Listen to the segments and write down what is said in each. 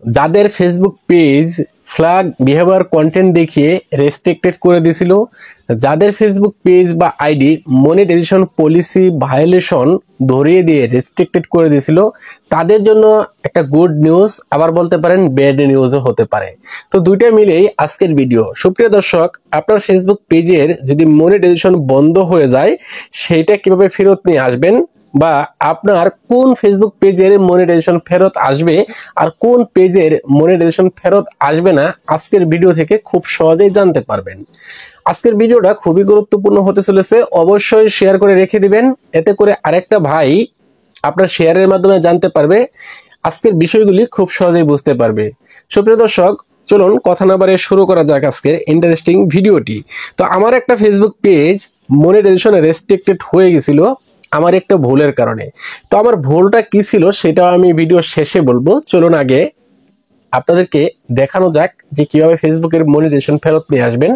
যাদের Facebook page flag behaviour content দেখিয়ে restricted করে দিয়েছিল, যাদের ফেসবুক পেজ বা আইডি মনিটাইজেশন পলিসি ভায়োলেশন ধরিয়ে দিয়ে রেস্ট্রিক্টেড করে দিয়েছিল, তাদের জন্য একটা গুড নিউজ, আবার বলতে পারেন ব্যাড নিউজও হতে পারে। তো দুইটা মিলেই আজকের ভিডিও। সুপ্রিয় দর্শক, আপনার ফেসবুক পেজের যদি মনিটাইজেশন বন্ধ হয়ে যায়, সেইটা কিভাবে ফেরত নিয়ে আসবেন, বা আপনার কোন ফেসবুক পেজের মনিটাইজেশন ফেরত আসবে আর কোন পেজের মনিটাইজেশন ফেরত আসবে না, আজকের ভিডিও থেকে খুব সহজেই জানতে পারবেন। আজকের ভিডিওটা খুবই গুরুত্বপূর্ণ হতে চলেছে, অবশ্যই শেয়ার করে রেখে দিবেন, এতে করে আরেকটা ভাই আপনার শেয়ারের মাধ্যমে জানতে পারবে, আজকের বিষয়গুলি খুব সহজেই বুঝতে পারবে। সুপ্রিয় দর্শক, চলুন কথা না বাড়িয়ে শুরু করা যাক আজকের ইন্টারেস্টিং ভিডিওটি। তো আমার একটা ফেসবুক পেজ মনিটাইজেশন রেস্ট্রিক্টেড হয়ে গেছিল আমার একটা ভুলের কারণে। তো আমার ভুলটা কি ছিল সেটাও আমি ভিডিও শেষে বলবো। চলুন আগে আপনাদেরকে দেখানো যাক যে কিভাবে ফেসবুকের মনিটাইজেশন ফেরত নিয়ে আসবেন,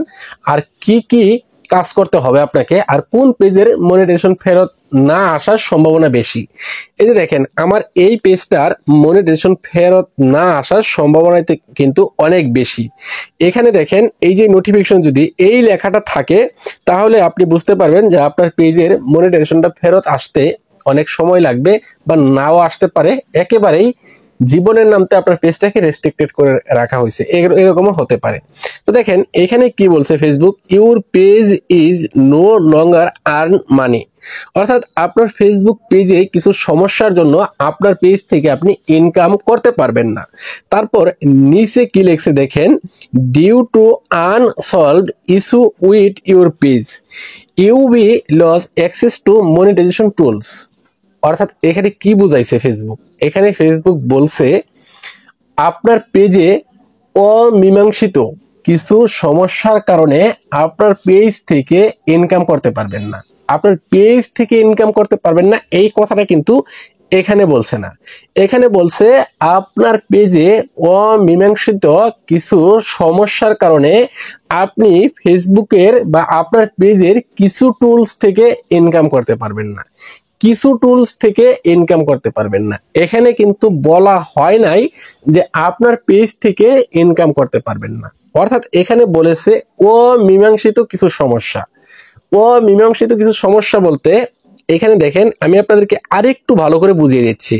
আর কি কি কাজ করতে হবে আপনাকে, আর কোন পেজের মনিটাইজেশন ফেরত না আসার সম্ভাবনা বেশি। এই যে দেখেন, আমার এই পেজটার মনিটাইজেশন ফেরত না আসার সম্ভাবনা কিন্তু অনেক বেশি। এখানে দেখেন, এই যে নোটিফিকেশন যদি এই লেখাটা থাকে, তাহলে আপনি বুঝতে পারবেন যে আপনার পেজের মনিটাইজেশনটা ফেরত আসতে অনেক সময় লাগবে, বা নাও আসতে পারে, একেবারেই জীবনের নামতে আপনার পেজটাকে রেস্ট্রিক্টেড করে রাখা হয়েছে, এরকমও হতে পারে। তো দেখেন এখানে কি বলছে Facebook, your page is no longer earn money, অর্থাৎ আপনার ফেসবুক পেজে কিছু সমস্যার জন্য আপনার পেজ থেকে আপনি ইনকাম করতে পারবেন না। তারপর নিচে কি লিখছে দেখেন, due to unsolved issue with your page you be lose access to monetisation tools. অর্থাৎ এখানে কি বুঝাইছে ফেসবুক, এখানে ফেসবুক বলছে আপনার পেজে অমীমাংসিত কিছু সমস্যার কারণে আপনার পেজ থেকে ইনকাম করতে পারবেন না। আপনার পেজ থেকে ইনকাম করতে পারবেন না, এই কথাটা কিন্তু এখানে বলছে না। এখানে বলছে আপনার পেজে অমীমাংসিত কিছু সমস্যার কারণে আপনি ফেসবুকের বা আপনার পেজের কিছু টুলস থেকে ইনকাম করতে পারবেন না, কিছু টুলস থেকে ইনকাম করতে পারবেন না। এখানে কিন্তু বলা হয় নাই যে আপনার পেজ থেকে ইনকাম করতে পারবেন না। অর্থাৎ এখানে বলেছে অমীমাংসিত কিছু সমস্যা। অমীমাংসিত কিছু সমস্যা বলতে এখানে দেখেন, আমি আপনাদেরকে আরেকটু ভালো করে বুঝিয়ে দিচ্ছি।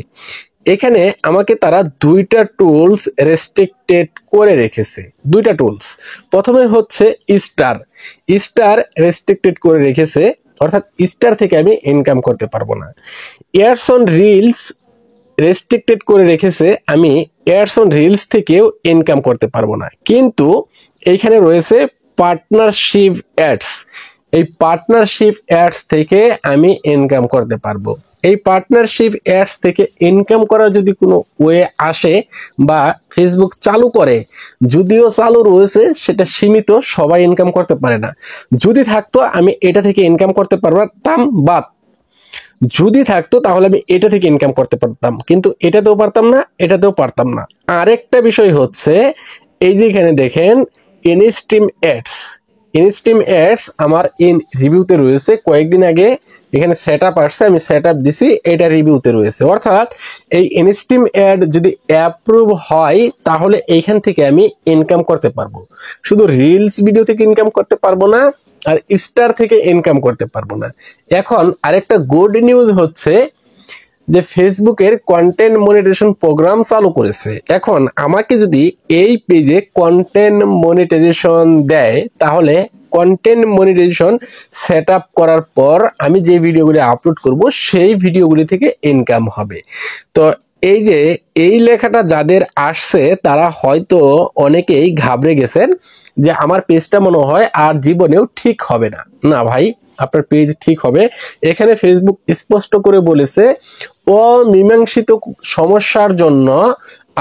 এখানে আমাকে তারা দুইটা টুলস রেস্ট্রিক্টেড করে রেখেছে, দুইটা টুলস। প্রথমে হচ্ছে স্টার, স্টার রেস্ট্রিক্টেড করে রেখেছে, অর্থাৎ স্টার থেকে আমি ইনকাম করতে পারবো না। এয়ারস অন রিলস রেস্ট্রিক্টেড করে রেখেছে, আমি এয়ারস অন রিলস থেকেও ইনকাম করতে পারবো না। কিন্তু এইখানে রয়েছে পার্টনারশিপ অ্যাডস, এই পার্টনারশিপ অ্যাডস থেকে আমি ইনকাম করতে পারবো। এই পার্টনারশিপ অ্যাডস থেকে ইনকাম করার যদি কোনো ওয়ে আসে বা ফেসবুক চালু করে, যদিও চালু রয়েছে সেটা সীমিত, সবাই ইনকাম করতে পারে না। যদি থাকতো আমি এটা থেকে ইনকাম করতে পারতাম, বাট যদি থাকতো তাহলে আমি এটা থেকে ইনকাম করতে পারতাম, কিন্তু এটাতেও পারতাম না, এটাতেও পারতাম না। আরেকটা বিষয় হচ্ছে, এই যে এখানে দেখেন ইনস্ট্রিম অ্যাডস, ইনস্ট্রিম অ্যাডস আমার ইন রিভিউতে রয়েছে, কয়েকদিন আগে এখানে সেট আপ আসছে, আমি সেট আপ দিছি, এটা রিভিউতে রয়েছে। অর্থাৎ এই ইনস্ট্রিম অ্যাড যদি অ্যাপ্রুভ হয় তাহলে এইখান থেকে আমি ইনকাম করতে পারবো। শুধু রিলস ভিডিও থেকে ইনকাম করতে পারবো না, আর স্টার থেকে ইনকাম করতে পারবো না। এখন আরেকটা গুড নিউজ হচ্ছে যে ফেসবুকের কন্টেন্ট মনিটাইজেশন প্রোগ্রাম চালু করেছে। এখন আমাকে যদি এই পেজে কন্টেন্ট মনিটাইজেশন দেয়, তাহলে কন্টেন্ট মনিটাইজেশন সেট আপ করার পর আমি যে ভিডিওগুলি আপলোড করব সেই ভিডিওগুলি থেকে ইনকাম হবে। তো এই যে এই লেখাটা যাদের আসছে তারা হয়তো অনেকেই ঘাবড়ে গেছেন যে আমার পেজটা মনে হয় আর জীবনেও ঠিক হবে না। না ভাই, আপনার পেজ ঠিক হবে। এখানে ফেসবুক স্পষ্ট করে বলেছে অমীমাংসিত সমস্যার জন্য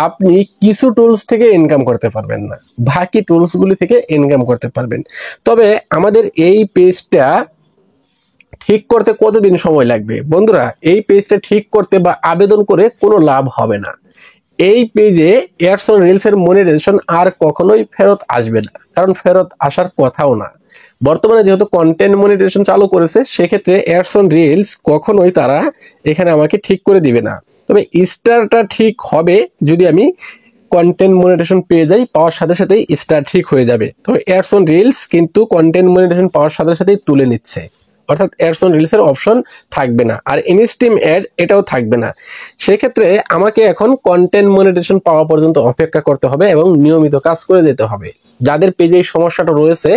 আপনি কিছু টুলস থেকে ইনকাম করতে পারবেন না, বাকি টুলসগুলি থেকে ইনকাম করতে পারবেন। তবে আমাদের এই পেজটা ঠিক করতে কতদিন সময় লাগবে বন্ধুরা? এই পেজটা ঠিক করতে বা আবেদন করে কোনো লাভ হবে না। এই পেজে এয়ারস অন রিলস এর মনিটাইজেশন আর কখনোই ফেরত আসবে না, কারণ ফেরত আসার কথাও না। বর্তমানে যেহেতু কন্টেন্ট মনিটাইজেশন চালু করেছে, সেক্ষেত্রে এয়ারস অন রিলস কখনোই তারা এখানে আমাকে ঠিক করে দিবে না। তবে স্টারটা ঠিক হবে যদি আমি কন্টেন্ট মনিটাইজেশন পেয়ে যাই, পাওয়ার সাথে সাথেই স্টার ঠিক হয়ে যাবে। তো অ্যাডস অন রিলস কিন্তু কন্টেন্ট মনিটাইজেশন পাওয়ার সাথে সাথেই তুলে নিচ্ছে, অর্থাৎ অ্যাডস অন রিলস এর অপশন থাকবে না, আর ইনস্ট্রিম অ্যাড এটাও থাকবে না। সেক্ষেত্রে আমাকে এখন কন্টেন্ট মনিটাইজেশন পাওয়া পর্যন্ত অপেক্ষা করতে হবে এবং নিয়মিত কাজ করে যেতে হবে। যাদের পেজে এই সমস্যাটা রয়েছে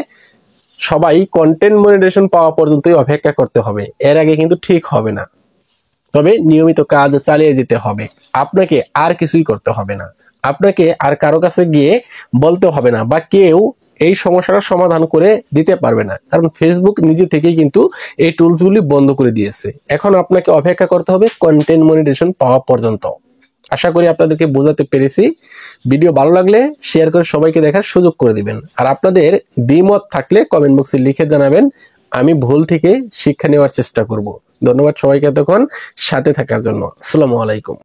সবাই কন্টেন্ট মনিটাইজেশন পাওয়া পর্যন্তই অপেক্ষা করতে হবে, এর আগে কিন্তু ঠিক হবে না। তবে নিয়মিত কাজ চালিয়ে যেতে হবে, আপনাকে আর কিছুই করতে হবে না, আপনাকে আর কারো কাছে গিয়ে বলতে হবে না, বা কেউ এই সমস্যাটার সমাধান করে দিতে পারবে না, কারণ ফেসবুক নিজে থেকেই কিন্তু এই টুলসগুলি বন্ধ করে দিয়েছে। এখন আপনাকে অপেক্ষা করতে হবে কন্টেন্ট মনিটাইজেশন পাওয়া পর্যন্ত। আশা করি আপনাদেরকে বোঝাতে পেরেছি। ভিডিও ভালো লাগলে শেয়ার করে সবাইকে দেখার সুযোগ করে দিবেন, আর আপনাদের দ্বিমত থাকলে কমেন্ট বক্সে লিখে জানাবেন, আমি ভুল থেকে শিক্ষা নেওয়ার চেষ্টা করব। ধন্যবাদ সবাইকে এতক্ষণ সাথে থাকার জন্য। আসসালামু আলাইকুম।